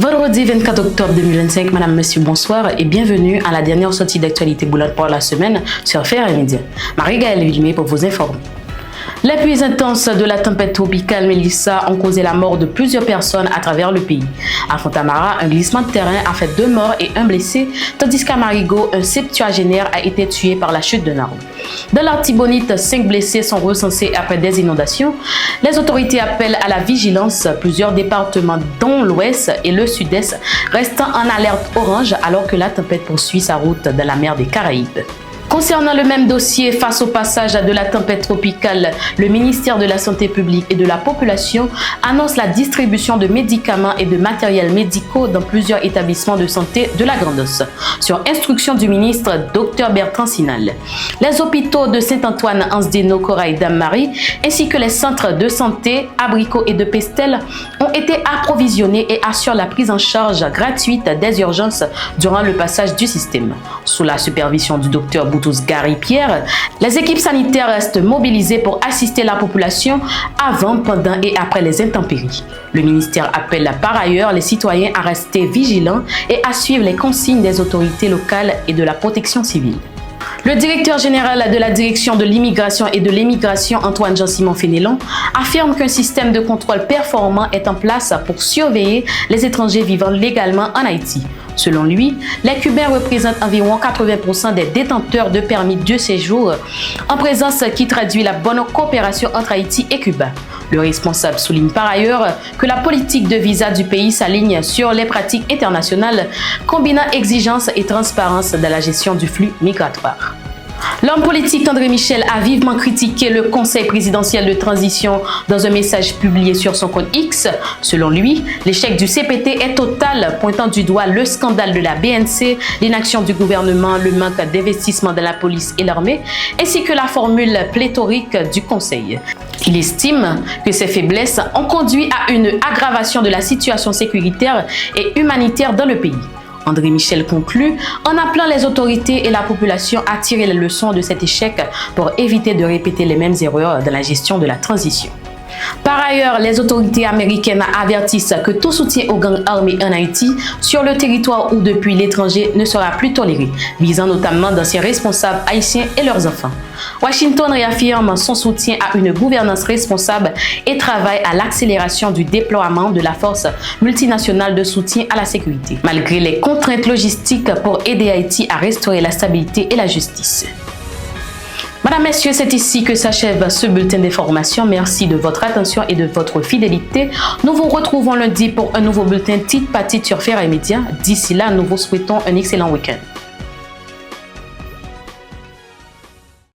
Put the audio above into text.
Vendredi 24 octobre 2025, madame, monsieur, bonsoir et bienvenue à la dernière sortie d'actualité boulette pour la semaine sur Faire et Média. Marie-Gaëlle Villemé pour vous informer. Les pluies intenses de la tempête tropicale Mélissa ont causé la mort de plusieurs personnes à travers le pays. À Fontamara, un glissement de terrain a fait 2 morts et 1 blessé, tandis qu'à Marigot, un septuagénaire a été tué par la chute d'un arbre. Dans l'Artibonite, 5 blessés sont recensés après des inondations. Les autorités appellent à la vigilance. Plusieurs départements, dont l'Ouest et le Sud-Est, restant en alerte orange alors que la tempête poursuit sa route dans la mer des Caraïbes. Concernant le même dossier, face au passage de la tempête tropicale, le ministère de la Santé publique et de la Population annonce la distribution de médicaments et de matériels médicaux dans plusieurs établissements de santé de la Grande-Osse, sur instruction du ministre Dr Bertrand Sinal. Les hôpitaux de Saint-Antoine, Ansdeno, Corail, Dame-Marie, ainsi que les centres de santé, Abricot et de Pestel, ont été approvisionnés et assurent la prise en charge gratuite des urgences durant le passage du système. Sous la supervision du Dr Gary Pierre, les équipes sanitaires restent mobilisées pour assister la population avant, pendant et après les intempéries. Le ministère appelle par ailleurs les citoyens à rester vigilants et à suivre les consignes des autorités locales et de la protection civile. Le directeur général de la direction de l'immigration et de l'émigration, Antoine Jean-Simon Fénelon, affirme qu'un système de contrôle performant est en place pour surveiller les étrangers vivant légalement en Haïti. Selon lui, les Cubains représentent environ 80% des détenteurs de permis de séjour, en présence qui traduit la bonne coopération entre Haïti et Cuba. Le responsable souligne par ailleurs que la politique de visa du pays s'aligne sur les pratiques internationales, combinant exigence et transparence dans la gestion du flux migratoire. L'homme politique André Michel a vivement critiqué le Conseil présidentiel de transition dans un message publié sur son compte X. Selon lui, l'échec du CPT est total, pointant du doigt le scandale de la BNC, l'inaction du gouvernement, le manque d'investissement dans la police et l'armée, ainsi que la formule pléthorique du Conseil. Il estime que ces faiblesses ont conduit à une aggravation de la situation sécuritaire et humanitaire dans le pays. André Michel conclut en appelant les autorités et la population à tirer les leçons de cet échec pour éviter de répéter les mêmes erreurs dans la gestion de la transition. Par ailleurs, les autorités américaines avertissent que tout soutien aux gangs armés en Haïti, sur le territoire ou depuis l'étranger, ne sera plus toléré, visant notamment d'anciens responsables haïtiens et leurs enfants. Washington réaffirme son soutien à une gouvernance responsable et travaille à l'accélération du déploiement de la force multinationale de soutien à la sécurité, malgré les contraintes logistiques pour aider Haïti à restaurer la stabilité et la justice. Madame, messieurs, c'est ici que s'achève ce bulletin d'information. Merci de votre attention et de votre fidélité. Nous vous retrouvons lundi pour un nouveau bulletin titre par titre sur Faire et Média. D'ici là, nous vous souhaitons un excellent week-end.